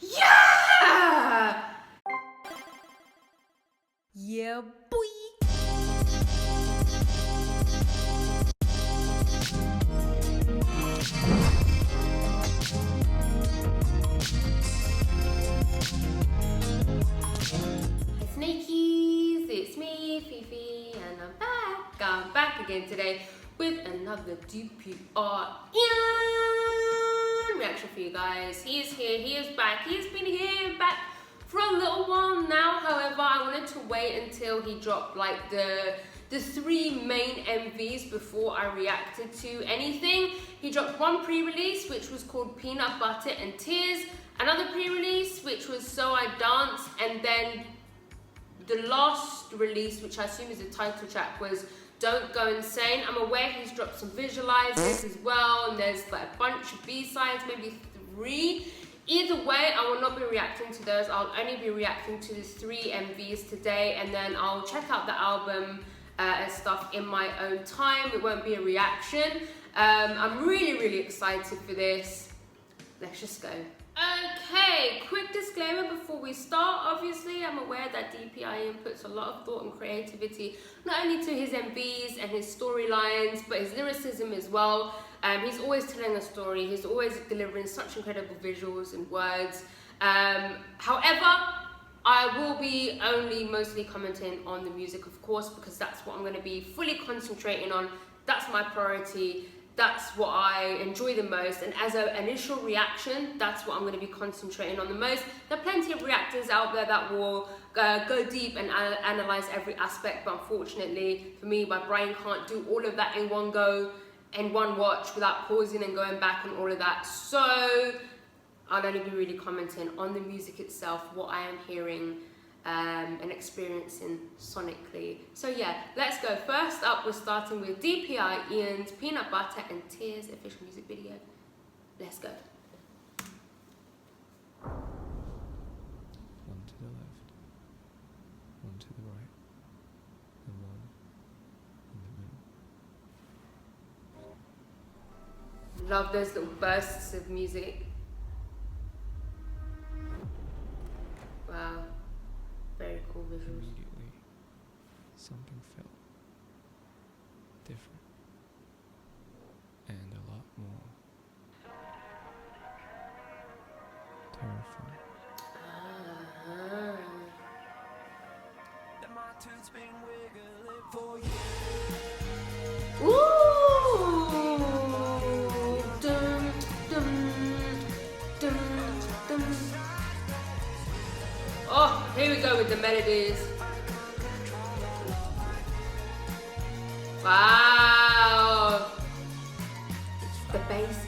Yeah! Yeah, boy! Hi Snakies, it's me, Fifi, and I'm back. I'm back again today with another DPR reaction for you guys. He is here, he is back, he has been here, back for a little while now. However, I wanted to wait until he dropped like the three main MVs before I reacted to anything. He dropped one pre-release which was called Peanut Butter and Tears, another pre-release which was So I Dance, and then the last release, which I assume is the title track, was Don't Go Insane. I'm aware he's dropped some visualizers as well, and there's like a bunch of B-sides, maybe 3. Either way, I will not be reacting to those. I'll only be reacting to the 3 MVs today, and then I'll check out the album and stuff in my own time. It won't be a reaction. I'm really excited for this. Let's just go. Okay, quick disclaimer before we start. Obviously, I'm aware that DPR puts a lot of thought and creativity not only to his MVs and his storylines, but his lyricism as well. He's always telling a story. He's always delivering such incredible visuals and words. However, I will be only mostly commenting on the music, of course, because that's what I'm going to be fully concentrating on. That's my priority. That's what I enjoy the most, and as an initial reaction, that's what I'm going to be concentrating on the most. There are plenty of reactors out there that will go deep and analyze every aspect, but unfortunately for me, my brain can't do all of that in one go, in one watch, without pausing and going back and all of that. So I'll only be really commenting on the music itself, what I am hearing and experiencing sonically. So yeah, let's go. First up, we're starting with DPR Ian's Peanut Butter and Tears official music video. Let's go. One to the left, one to the right, and one in the middle. Love those little bursts of music. Wow. Very cool visuals. Immediately, something felt different and a lot more terrifying. Ooh! Dum, dum, dum, dum. Oh, here we go with the melodies. Wow. The bass.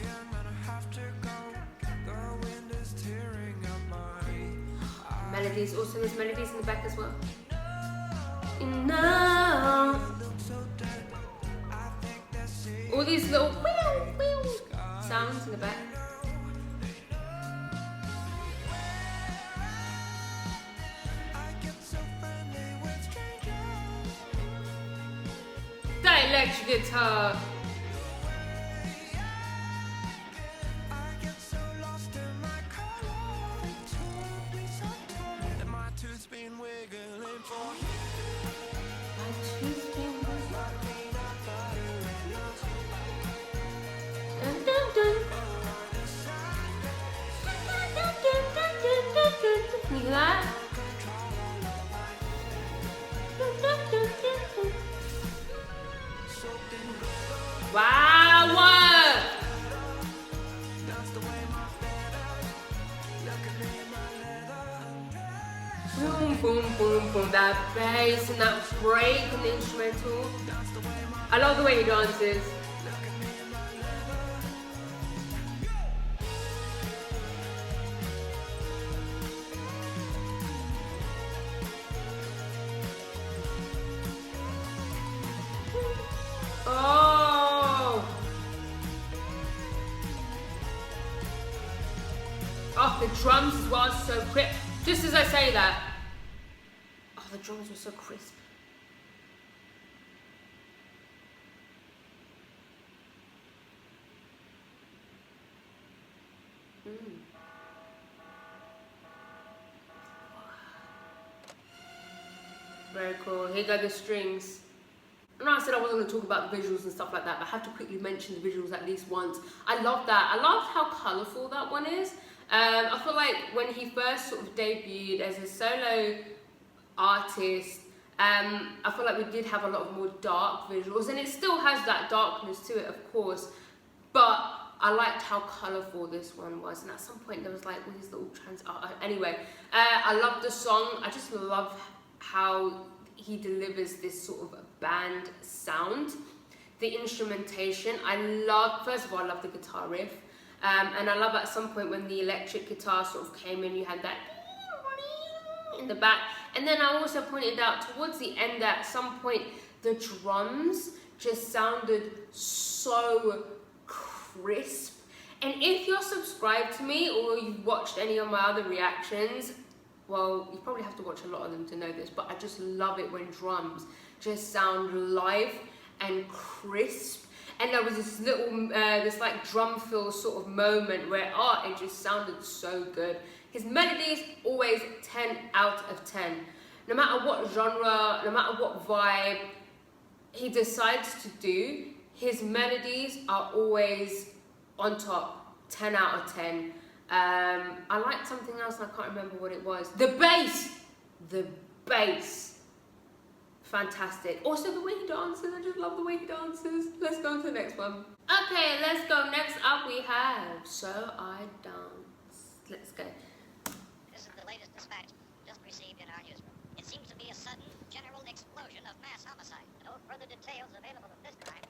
Melodies, also there's melodies in the back as well. No. All these little sounds in the back. That electric guitar. You hear that? Wow! Boom, boom, boom, boom. That bass and that break and the instrumental. I love the way he dances. Oh! Oh, the drums as well are so crisp. Just as I say that. Oh, the drums were so crisp. Very cool. Here go the strings. And I said I wasn't going to talk about the visuals and stuff like that, but I have to quickly mention the visuals at least once. I love that. I love how colourful that one is. I feel like when he first sort of debuted as a solo artist, I feel like we did have a lot of more dark visuals, and it still has that darkness to it, of course, but I liked how colourful this one was. And at some point there was like all these little anyway, I love the song. I just love how he delivers this sort of band sound. The instrumentation, first of all, I love the guitar riff, and I love at some point when the electric guitar sort of came in, you had that in the back. And then I also pointed out towards the end that at some point the drums just sounded so crisp. And if you're subscribed to me or you've watched any of my other reactions, well, you probably have to watch a lot of them to know this, but I just love it when drums just sound live and crisp. And there was this little, this like drum fill sort of moment where, it just sounded so good. His melodies, always 10 out of 10. No matter what genre, no matter what vibe he decides to do, his melodies are always on top, 10 out of 10. I liked something else and I can't remember what it was. The bass. Fantastic. Also the way he dances, I just love the way he dances. Let's go on to the next one. Okay, let's go. Next up we have So I Dance. Let's go. This is the latest dispatch just received in our newsroom. It seems to be a sudden general explosion of mass homicide. No further details available at this time.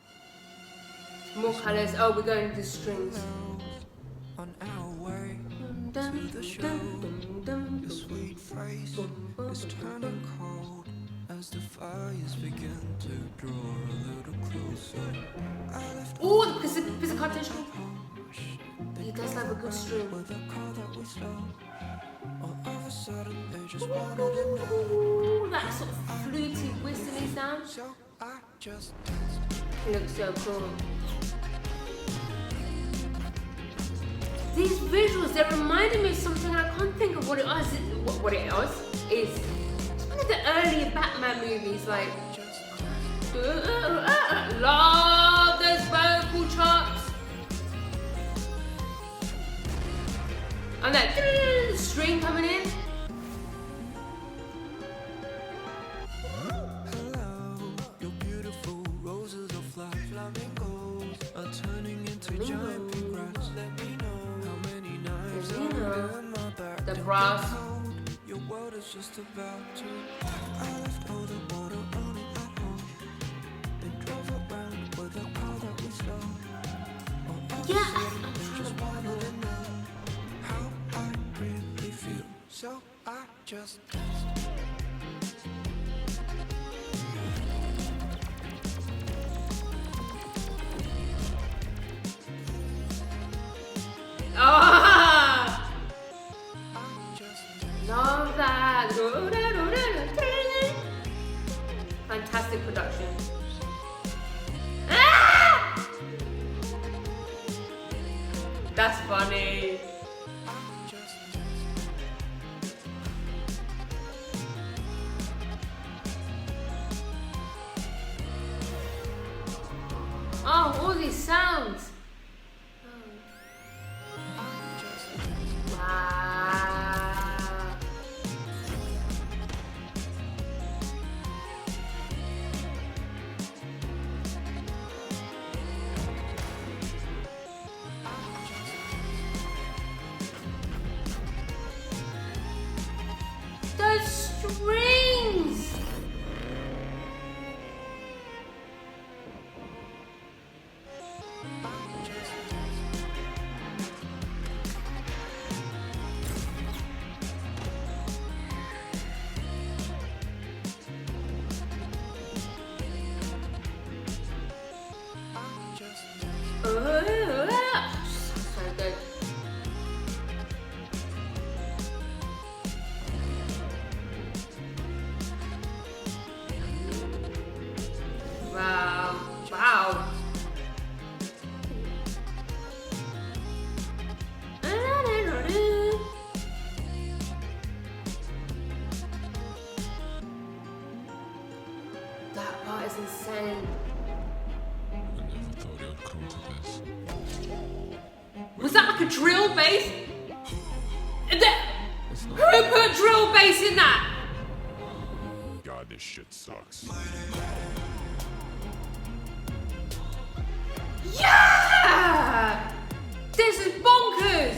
More colours. Oh, we're going to the strings. On our way to the show, your sweet face is turning cold as the fires begin to draw a little closer. Oh, the pizzicato. He does have a good string. Ooh, that sort of fluty, whistly sound. It looks so cool. These visuals, they're reminding me of something. I can't think of what it was. What it was is one of the earlier Batman movies, like love those vocal chops and that string coming in. Hello, your beautiful roses of flamingos are turning into giant pink grass. Let me know how many knives are in my back. The brass. Your world is just about to. I left all the water on it at home and drove around with a car that we stole. Yeah. They just wanted to know how I really feel, so I just danced. Ah! Love that. Fantastic production. Ah! That's funny. Oh, all these sounds. Wow. Those strings. So good. Wow. Wow. is insane. I never thought it would come to this. Was that like a drill bass? It's Who not. put drill bass in that? God, this shit sucks. Yeah! This is bonkers!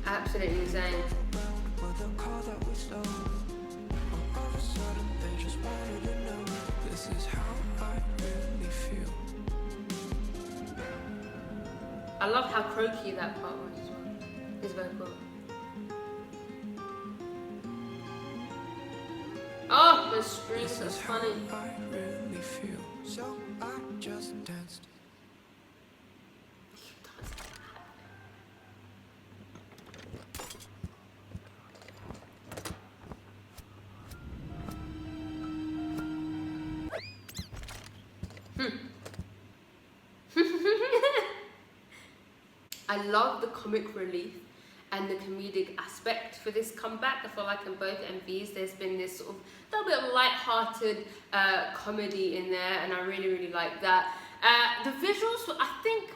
Absolutely insane. With the call that we stole, all of a sudden they just wanted to know. This is how I really feel. I love how croaky that part was as well. His vocal. Oh, the strings are This is how funny. I really feel. So I just danced. I love the comic relief and the comedic aspect for this comeback. I feel like in both MVs there's been this sort of little bit of light-hearted comedy in there, and I really, really like that. The visuals, I think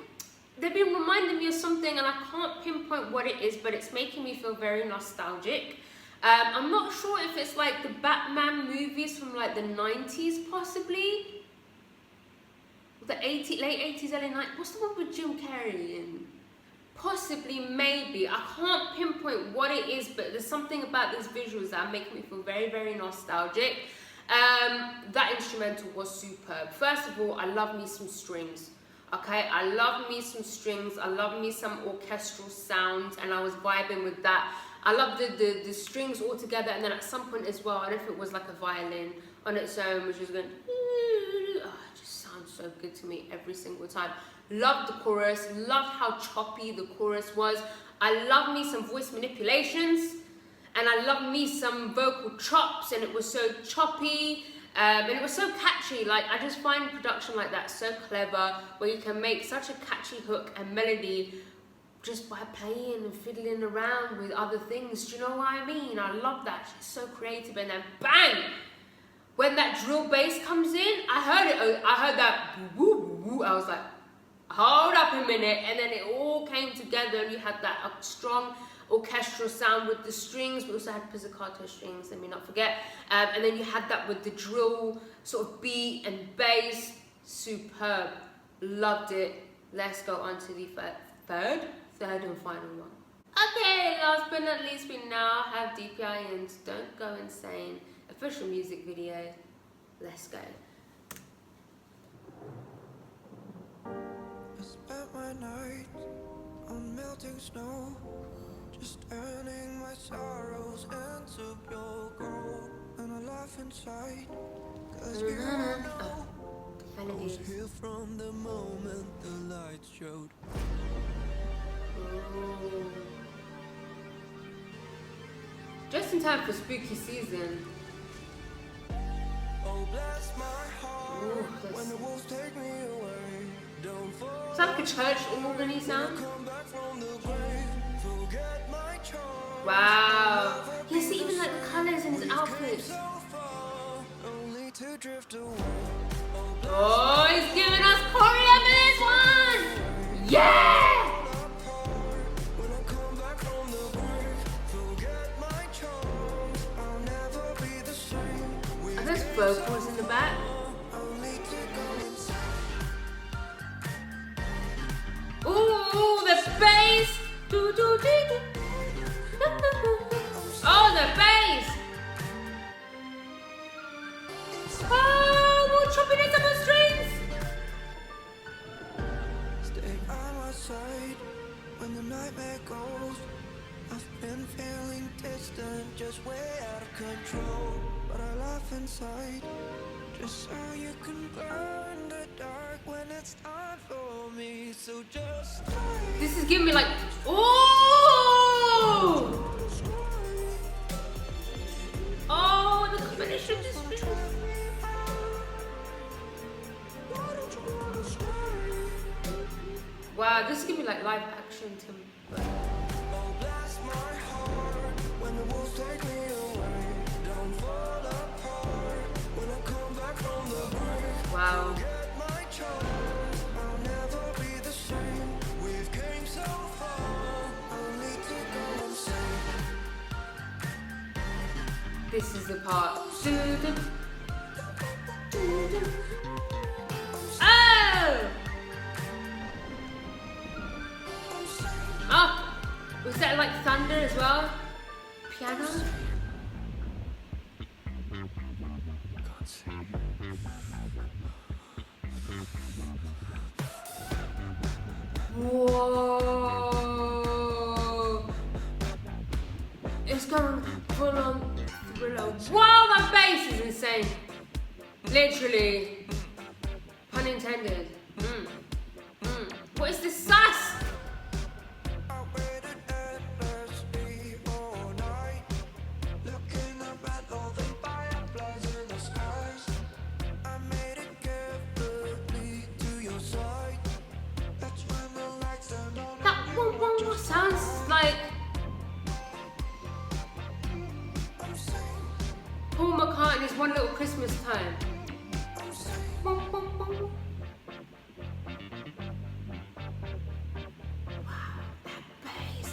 they've been reminding me of something, and I can't pinpoint what it is, but it's making me feel very nostalgic. I'm not sure if it's like the Batman movies from like the 90s possibly. The late 80s, early 90s. What's the one with Jim Carrey in? Possibly, maybe. I can't pinpoint what it is, but there's something about these visuals that are making me feel very, very nostalgic. That instrumental was superb. First of all, I love me some strings. Okay, I love me some strings. I love me some orchestral sounds, and I was vibing with that. I love the strings all together, and then at some point as well, I don't know if it was like a violin on its own, which was going. Oh, it just sounds so good to me every single time. Loved the chorus, loved how choppy the chorus was. I love me some voice manipulations, and I love me some vocal chops, and it was so choppy, and it was so catchy. Like, I just find production like that so clever, where you can make such a catchy hook and melody just by playing and fiddling around with other things. Do you know what I mean? I love that. It's so creative, and then bang! When that drill bass comes in, I heard that woo woo woo. I was like, hold up a minute, and then it all came together, and you had that strong orchestral sound with the strings. We also had pizzicato strings, let me not forget, and then you had that with the drill sort of beat and bass. Superb. Loved it. Let's go on to the third and final one. Okay, last but not least, we now have DPR's Don't Go Insane official music video. Let's go. I spent my night on melting snow, just turning my sorrows into pure gold. And I laugh inside, 'cause you know I was here from the moment the lights showed. Ooh. Just in time for spooky season. Oh, bless my heart. Ooh, When the wolves take me away, don't is that like a church organ-y sound? come back from the grave. Forget my charm. Wow. Yeah, see, even like the colours in his outfits. So far, only to drift away. Oh, he's giving us choreo for this one! Yeah! When I come back from the grave, forget my charms. I'll never be the same. Are those vocals in the back? Only to go insane. Ooh, the bass! Do, do, do, do. Oh, the bass! Oh, more choppiness on the strings! Stay by my side when the nightmare goes. I've been feeling distant, just way out of control. But I laugh inside, just so you can burn the dark when it's time for me. So just try. This is giving me like, ooh! Oh, the combination of the strings. Wow, this is giving me like live action timber. walls take me away. Don't fall apart when I come back from the grave. Wow. Get my child, I'll never be the same. We've came so far, only to go insane. This is the part. Oh! Oh! Was that like thunder as well? Piano? Whoa! It's going full on thriller. Wow, that bass is insane. Literally. Pun intended. What is this sass? I waited endlessly all night, looking up at all the fireflies in the skies. I made it carefully to your side. That's when the lights turned on. That one sounds like Paul McCartney's One Little Christmas Time. Wow, that bass.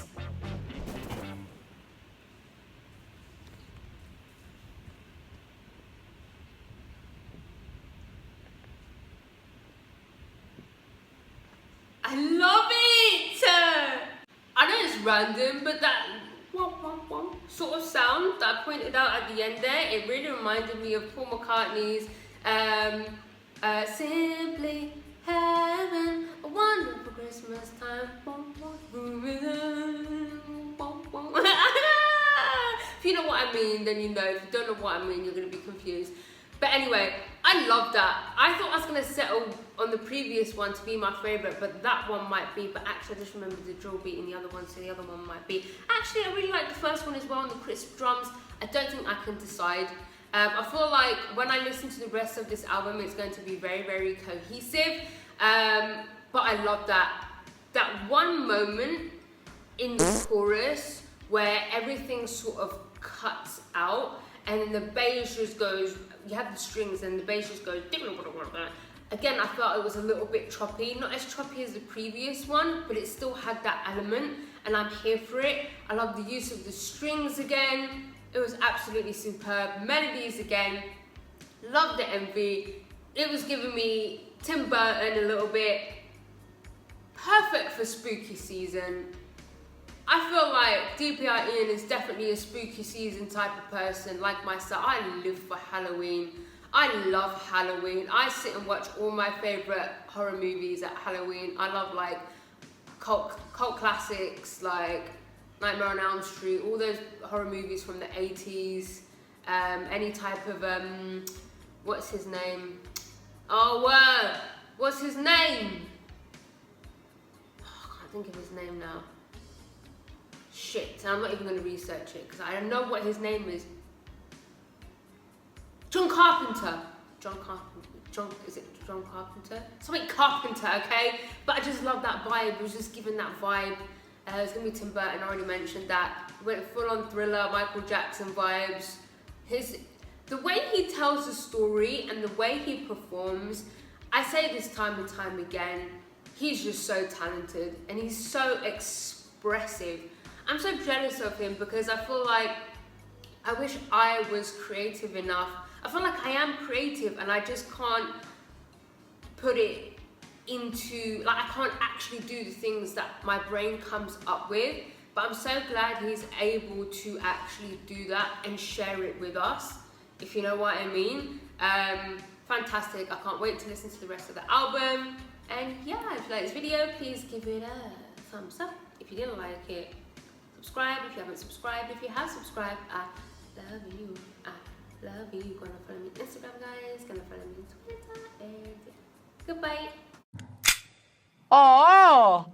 I love it! I know it's random, but that sort of sound that I pointed out at the end there, it really reminded me of Paul McCartney's Simply Having a Wonderful Christmas Time. If you know what I mean, then you know. If you don't know what I mean, you're going to be confused. But anyway, I love that. I thought I was going to settle on the previous one to be my favourite, but that one might be. But actually, I just remembered the drill beat in the other one, so the other one might be. Actually, I really like the first one as well, and the crisp drums. I don't think I can decide. I feel like when I listen to the rest of this album, it's going to be very, very cohesive. But I love that one moment in the chorus where everything sort of cuts out, and then the bass just goes. You have the strings and the bass just goes. Again, I felt it was a little bit choppy, not as choppy as the previous one, but it still had that element, and I'm here for it. I love the use of the strings again. It was absolutely superb. Melodies again. Love the MV. It was giving me Tim Burton a little bit. Perfect for spooky season. I feel like DPR Ian is definitely a spooky season type of person, like myself. I live for Halloween. I love Halloween. I sit and watch all my favourite horror movies at Halloween. I love like cult classics like Nightmare on Elm Street, all those horror movies from the 80s. Any type of, what's his name? What's his name? Oh, I can't think of his name now. Shit, I'm not even going to research it because I don't know what his name is. John Carpenter. Is it John Carpenter? Something Carpenter, okay? But I just love that vibe. It was just giving that vibe. It's going to be Tim Burton, I already mentioned that. Went full on thriller, Michael Jackson vibes. The way he tells the story and the way he performs, I say this time and time again, he's just so talented and he's so expressive. I'm so jealous of him because I feel like I wish I was creative enough. I feel like I am creative and I just can't put it into, like I can't actually do the things that my brain comes up with. But I'm so glad he's able to actually do that and share it with us, if you know what I mean. Fantastic. I can't wait to listen to the rest of the album. And yeah, if you like this video, please give it a thumbs up. If you didn't like it, subscribe if you haven't subscribed. If you have subscribed, I love you. I love you. Gonna follow me on Instagram, guys. Gonna follow me on Twitter. And yeah. Goodbye. Oh.